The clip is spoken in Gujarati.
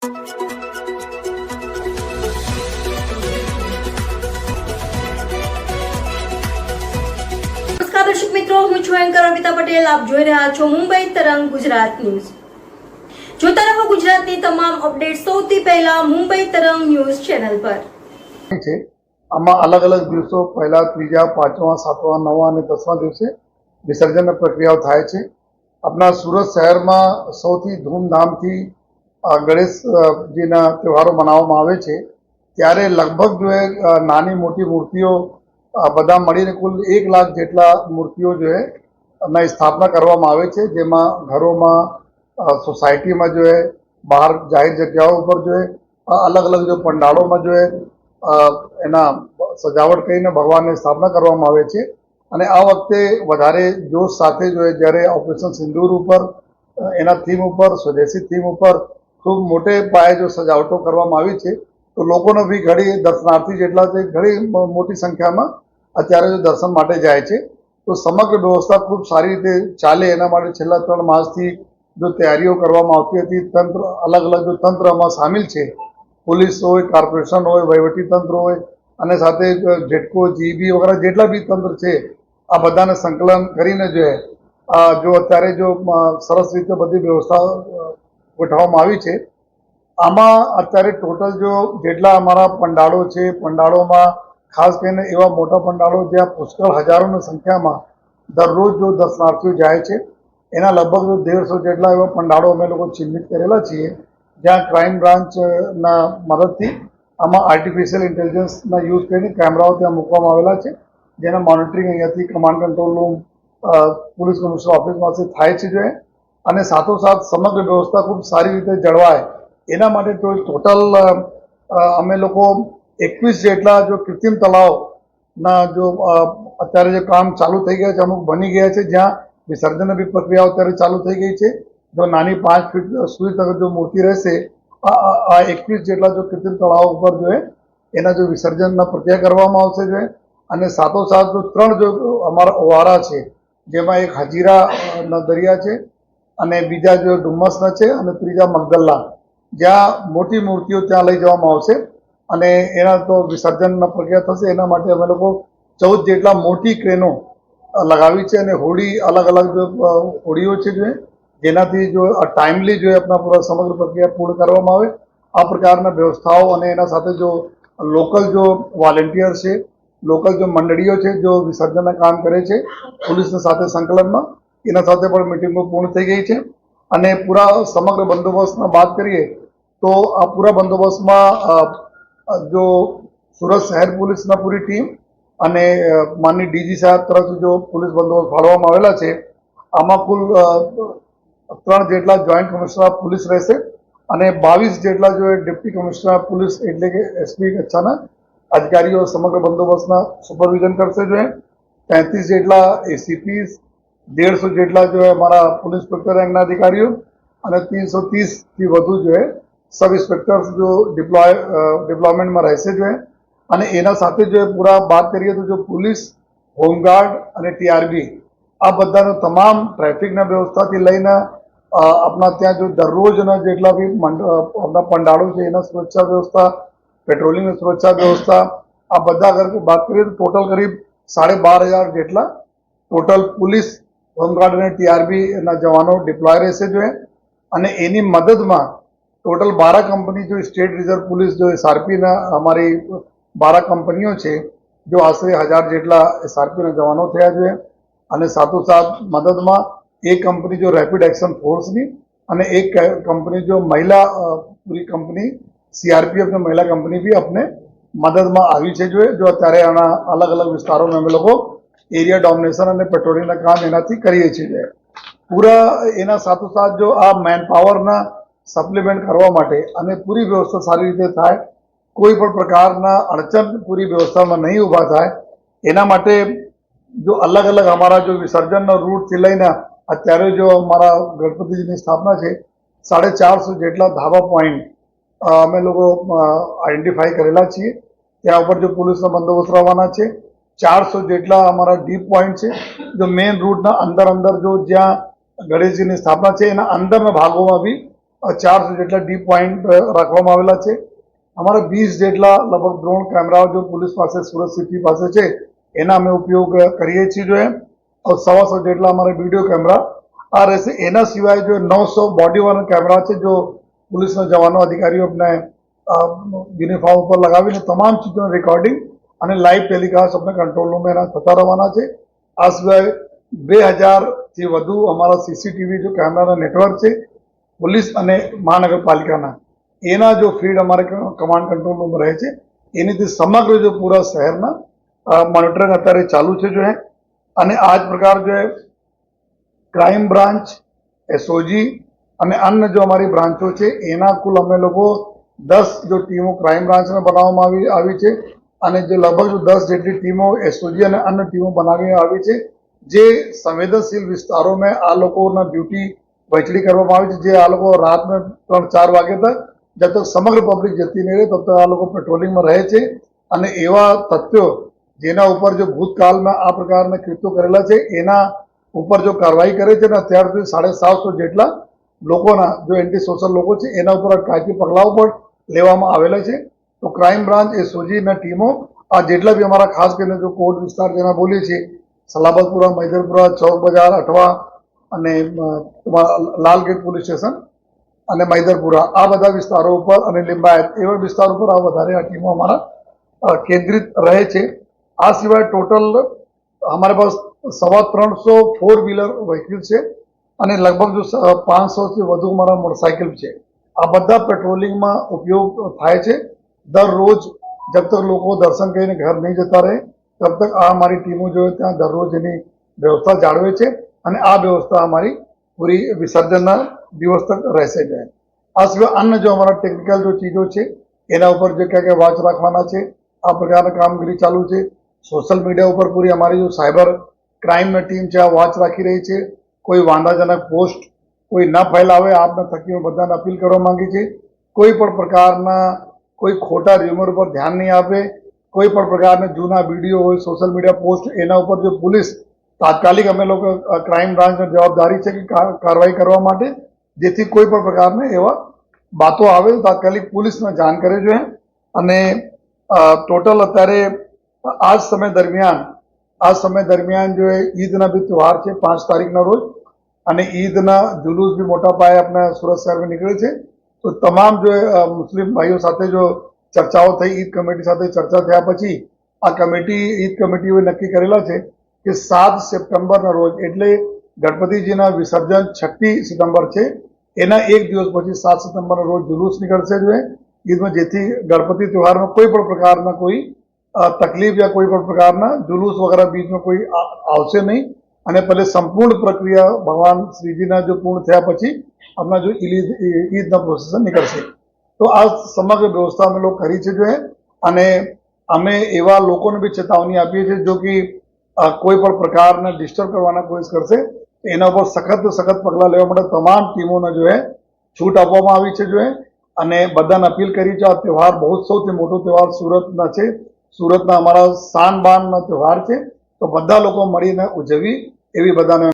દર્શક મિત્રો, હું છું એન્કર અમિતા પટેલ. આપ જોઈ રહ્યા છો મુંબઈ તરંગ ગુજરાત ન્યૂઝ. જોતા રહો ગુજરાતની તમામ અપડેટ સૌથી પહેલા મુંબઈ તરંગ ન્યૂઝ ચેનલ પર. આમાં અલગ અલગ દિવસો પહેલા, ત્રીજા, પાંચમા, સાતમા, નવમા અને 10મા દિવસે વિસર્જનની પ્રક્રિયાઓ થાય છે. આપણા સુરત શહેરમાં સૌથી ધૂમધામથી ગણેશજીના તહેવારો મનાવવામાં આવે છે. ત્યારે લગભગ નાની મોટી મૂર્તિઓ બધા મળીને કુલ 1 લાખ જેટલા મૂર્તિઓ ના સ્થાપના કરવામાં આવે છે. જેમાં ઘરોમાં, સોસાયટીમાં બહાર જાહેર જગ્યાઓ ઉપર અલગ અલગ પંડાળોમાં એના સજાવટ કરીને ભગવાનની સ્થાપના કરવામાં આવે છે. અને આ વખતે વધારે જોશ સાથે જ્યારે ઓપરેશન સિંદૂર ઉપર, એના થીમ ઉપર, સ્વદેશી થીમ ઉપર ખૂબ મોટે પાયે સજાવટો કરવામાં આવી છે. તો લોકોનો બી ઘણી દર્શનાર્થી જેટલા છે, ઘણી મોટી સંખ્યામાં અત્યારે દર્શન માટે જાય છે. તો સમગ્ર વ્યવસ્થા ખૂબ સારી રીતે ચાલે એના માટે છેલ્લા 3 માસથી તૈયારીઓ કરવામાં આવતી હતી. તંત્ર અલગ અલગ તંત્ર આમાં સામેલ છે. પોલીસ હોય, કોર્પોરેશન હોય, વહીવટી તંત્ર હોય અને સાથે જેટકો, જીબી વગેરે જેટલા બી તંત્ર છે, આ બધાને સંકલન કરીને અત્યારે સરસ રીતે બધી વ્યવસ્થા ગોઠવવામાં આવી છે. આમાં અત્યારે ટોટલ જેટલા અમારા પંડાળો છે, પંડાળોમાં ખાસ કરીને એવા મોટા પંડાળો જ્યાં પુષ્કળ હજારોની સંખ્યામાં દરરોજ દર્શનાર્થીઓ જાય છે, એના લગભગ 150 જેટલા એવા પંડાળો અમે લોકો ચિહ્નિત કરેલા છીએ, જ્યાં ક્રાઇમ બ્રાન્ચના મદદથી આમાં આર્ટિફિશિયલ ઇન્ટેલિજન્સના યુઝ કરીને કેમેરાઓ ત્યાં મૂકવામાં આવેલા છે, જેના મોનિટરિંગ અહીંયાથી command control room, police commissioner ઓફિસમાંથી થાય છે. અને સાથોસાથ સમગ્ર વ્યવસ્થા ખૂબ સારી રીતે જળવાય એના માટે ટોટલ અમે લોકો 21 જેટલા કૃત્રિમ તળાવના અત્યારે કામ ચાલુ થઈ ગયા છે, અમુક બની ગયા છે, જ્યાં વિસર્જનની બી પ્રક્રિયાઓ અત્યારે ચાલુ થઈ ગઈ છે. નાની 5 ફીટ સુધી તક મૂર્તિ રહેશે, આ 21 જેટલા કૃત્રિમ તળાવ ઉપર એના વિસર્જનના પ્રક્રિયા કરવામાં આવશે. અને સાથોસાથ 3 અમારા ઓવારા છે, જેમાં એક હજીરાના દરિયા છે અને બીજા ડુમ્મસના છે અને ત્રીજા મગદલ્લા, જ્યાં મોટી મૂર્તિઓ ત્યાં લઈ જવામાં આવશે અને એના વિસર્જનના પ્રક્રિયા થશે. એના માટે અમે લોકો 14 જેટલા મોટી ક્રેનો લગાવી છે અને હોડી, અલગ અલગ હોડીઓ છે, જેનાથી ટાઈમલી આપણા પૂરા સમગ્ર પ્રક્રિયા પૂર્ણ કરવામાં આવે. આ પ્રકારના વ્યવસ્થાઓ અને એના સાથે લોકલ વોલેન્ટિયર છે, લોકલ મંડળીઓ છે, વિસર્જનના કામ કરે છે, પોલીસની સાથે સંકલનમાં, એના સાથે પણ મિટિંગો પૂર્ણ થઈ ગઈ છે. અને પૂરા સમગ્ર બંદોબસ્તમાં વાત કરીએ તો આ પૂરા બંદોબસ્તમાં સુરત શહેર પોલીસના પૂરી ટીમ અને માનની ડીજી સાહેબ તરફથી પોલીસ બંદોબસ્ત ફાળવવામાં આવેલા છે. આમાં કુલ 3 જેટલા જોઈન્ટ કમિશનર પોલીસ રહેશે અને 22 જેટલા ડેપ્ટી કમિશનર પોલીસ એટલે કે એસપી કચ્છના અધિકારીઓ સમગ્ર બંદોબસ્તના સુપરવિઝન કરશે. 33 જેટલા એસીપી, 150 જેટલા અમારા પોલીસ ઇન્સ્પેક્ટર રેન્કના અધિકારીઓ અને 330થી વધુ સબ ઇન્સ્પેક્ટર્સ ડિપ્લોયમેન્ટમાં રહેશે. અને એના સાથે પૂરા વાત કરીએ તો પોલીસ, હોમગાર્ડ અને ટીઆરબી, આ બધાનો તમામ ટ્રાફિકના વ્યવસ્થાથી લઈને આપણા ત્યાં દરરોજના જેટલા બી આપણા પંડાળો છે એના સુરક્ષા વ્યવસ્થા, પેટ્રોલિંગની સુરક્ષા વ્યવસ્થા, આ બધા વાત કરીએ તો ટોટલ કરીબ 12,500 જેટલા ટોટલ પોલીસ, હોમગાર્ડ અને ટીઆરબી ના જવાનો ડિપ્લોય રહેશે. અને એની મદદમાં total 12 company state reserve police એસઆરપીના અમારી 12 કંપનીઓ છે, આશરે 1000 જેટલા એસઆરપીના જવાનો થયા. અને સાથોસાથ મદદમાં એક કંપની રેપિડ એક્શન ફોર્સની અને એક કંપની મહિલા પૂરી કંપની સીઆરપીએફ ની મહિલા કંપની બી આપણે મદદમાં આવી છે. અત્યારે આના અલગ અલગ વિસ્તારોમાં અમે લોકો એરિયા ડોમિનેશન અને પેટ્રોલિંગના કામ એનાથી કરીએ છીએ. પૂરા એના સાથોસાથ આ મેન પાવરના સપ્લિમેન્ટ કરવા માટે અને પૂરી વ્યવસ્થા સારી રીતે થાય, કોઈ પણ પ્રકારના અડચણ પૂરી વ્યવસ્થામાં નહીં ઊભા થાય, એના માટે અલગ અલગ અમારા વિસર્જનનો રૂટથી લઈને અત્યારે અમારા ગણપતિજીની સ્થાપના છે, 450 જેટલા ધાબા પોઈન્ટ અમે લોકો આઈડેન્ટિફાઈ કરેલા છીએ. ત્યાં ઉપર પોલીસનો બંદોબસ્ત રહેવાના છે. 400 જેટલા અમારા ડીપ પોઈન્ટ છે, મેઇન રૂટના અંદર જ્યાં ગણેશજીની સ્થાપના છે એના અંદરના ભાગોમાં બી 400 જેટલા ડી પોઈન્ટ રાખવામાં આવેલા છે. અમારા 20 જેટલા લગભગ ડ્રોન કેમેરાઓ જો પોલીસ પાસે સુરત સિટી પાસે છે એના અમે ઉપયોગ કરીએ છીએ. જો 125 જેટલા અમારા વિડીયો કેમેરા આ રહેશે. એના સિવાય જો 900 બોડી વાળા કેમેરા છે જો પોલીસના જવાનો અધિકારીઓ આપણે યુનિફોર્મ ઉપર લગાવીને તમામ ચીજોનું રેકોર્ડિંગ અને લાઈવ ટેલિકાસ્ટ આપણે કંટ્રોલ રૂમ એના થતા રહેવાના છે. આ સિવાય 2000થી વધુ અમારા સીસીટીવી જો કેમેરાના નેટવર્ક છે પોલીસ અને મહાનગરપાલિકાના એના જો ફીડ અમારે કમાન્ડ કંટ્રોલ રૂમ રહે છે એનીથી સમગ્ર જો પૂરા શહેરના મોનિટરિંગ અત્યારે ચાલુ છે. જો અને આ જ પ્રકાર જો ક્રાઇમ બ્રાન્ચ, એસઓજી અને અન્ય જો અમારી બ્રાન્ચો છે એના કુલ અમે લોકો 10 જો ટીમો ક્રાઇમ બ્રાન્ચને બનાવવામાં આવી છે અને જે લગભગ 10 જેટલી ટીમો એસઓજી અને અન્ય ટીમો બનાવી આવી છે જે સંવેદનશીલ વિસ્તારોમાં આ લોકોના ડ્યુટી વહેંચણી કરવામાં આવી છે. જે આ લોકો રાતના 3-4 વાગે તક જબ તક સમગ્ર પબ્લિક જતી નહીં રહે તબ તક આ લોકો પેટ્રોલિંગમાં રહે છે અને એવા તથ્યો જેના ઉપર જો ભૂતકાળમાં આ પ્રકારના કૃત્યો કરેલા છે એના ઉપર જો કાર્યવાહી કરે છે અને અત્યાર સુધી 750 જેટલા લોકોના જો એન્ટી સોશિયલ લોકો છે એના ઉપર કાયદેસર પગલાઓ પણ લેવામાં આવેલા છે. તો ક્રાઇમ બ્રાન્ચ એસઓજીના ટીમો આ જેટલા બી અમારા ખાસ કરીને જો કોર્ટ વિસ્તાર જેના બોલીએ છીએ સલાબતપુરા, મૈદરપુરા, ચોક બજાર, અઠવા અને લાલગેટ પોલીસ સ્ટેશન અને મૈદરપુરા આ બધા વિસ્તારો ઉપર અને લિંબાયત એવા વિસ્તારો ઉપર આ વધારે આ ટીમો અમારા કેન્દ્રિત રહે છે. આ સિવાય ટોટલ અમારે પાસે 350 4 વ્હીલર વ્હીકલ છે અને લગભગ જો 500થી વધુ અમારા મોટરસાઇકલ છે. આ બધા પેટ્રોલિંગમાં ઉપયોગ થાય છે. દરરોજ જબ તક લોકો દર્શન કરીને ઘર નહીં જતા રહે તબ તક આ અમારી ટીમો જો ત્યાં દરરોજ એની વ્યવસ્થા જાળવે છે અને આ વ્યવસ્થા અમારી પૂરી વિસર્જનના દિવસ તક રહેશે. જાય આ સિવાય અન્ય જો અમારા ટેકનિકલ જો ચીજો છે એના ઉપર જે ક્યાં ક્યાં વોચ રાખવાના છે આ પ્રકારની કામગીરી ચાલુ છે. સોશિયલ મીડિયા ઉપર પૂરી અમારી જો સાયબર ક્રાઇમની ટીમ છે આ વોચ રાખી રહી છે. કોઈ વાંધાજનક પોસ્ટ કોઈ ન ફેલાવે આપના થકી બધાને અપીલ કરવા માંગી છે. કોઈ પણ પ્રકારના કોઈ ખોટા ર્યુમર ઉપર ધ્યાન નહીં આપે. કોઈ પણ પ્રકારના જૂના વિડીયો હોય સોશિયલ મીડિયા પોસ્ટ એના ઉપર જો પોલીસ તાત્કાલિક અમે લોકો ક્રાઇમ બ્રાન્ચની જવાબદારી છે કે કાર્યવાહી કરવા માટે જેથી કોઈ પણ પ્રકારના એવા બાતો આવે તો તાત્કાલિક પોલીસને જાણ કરે જોઈએ. અને ટોટલ અત્યારે આ સમય દરમિયાન જો ઈદના બી તહેવાર છે 5 તારીખના રોજ અને ઈદના જુલુસ બી મોટા પાયે આપણા સુરત શહેરમાં નીકળે છે. તો તમામ જો મુસ્લિમ ભાઈઓ સાથે જો ચર્ચાઓ થઈ ઈદ કમિટી સાથે ચર્ચા થયા પછી આ ઈદ કમિટીઓએ નક્કી કરેલા છે કે 7 સપ્ટેમ્બરના રોજ એટલે ગણપતિજીના વિસર્જન 6 સપ્ટેમ્બર છે એના એક દિવસ પછી 7 સપ્ટેમ્બરના રોજ જુલુસ નીકળશે જોઈએ ઈદમાં જેથી ગણપતિ તહેવારમાં કોઈ પણ પ્રકારના કોઈ તકલીફ યા કોઈ પણ પ્રકારના જુલુસ વગેરે બીચમાં કોઈ આવશે નહીં અને પહેલે સંપૂર્ણ પ્રક્રિયા ભગવાન શ્રીજીના જો પૂર્ણ થયા પછી આપણા જો ઈદના પ્રોસેસર નીકળશે. તો આ સમગ્ર વ્યવસ્થા અમે લોકો કરી છે જોઈએ અને અમે એવા લોકોને બી ચેતવણી આપીએ છીએ જો કે કોઈ પણ પ્રકારના ડિસ્ટર્બ કરવાના કોશિશ કરશે એના ઉપર સખત પગલાં લેવા માટે તમામ ટીમોને જો છૂટ આપવામાં આવી છે જોઈએ અને બધાને અપીલ કરી છે. આ તહેવાર બહુ સૌથી મોટો તહેવાર સુરતના છે. સુરતના અમારા શાન બાનનો તહેવાર છે તો બધા લોકો મળીને ઉજવી એવી બધાને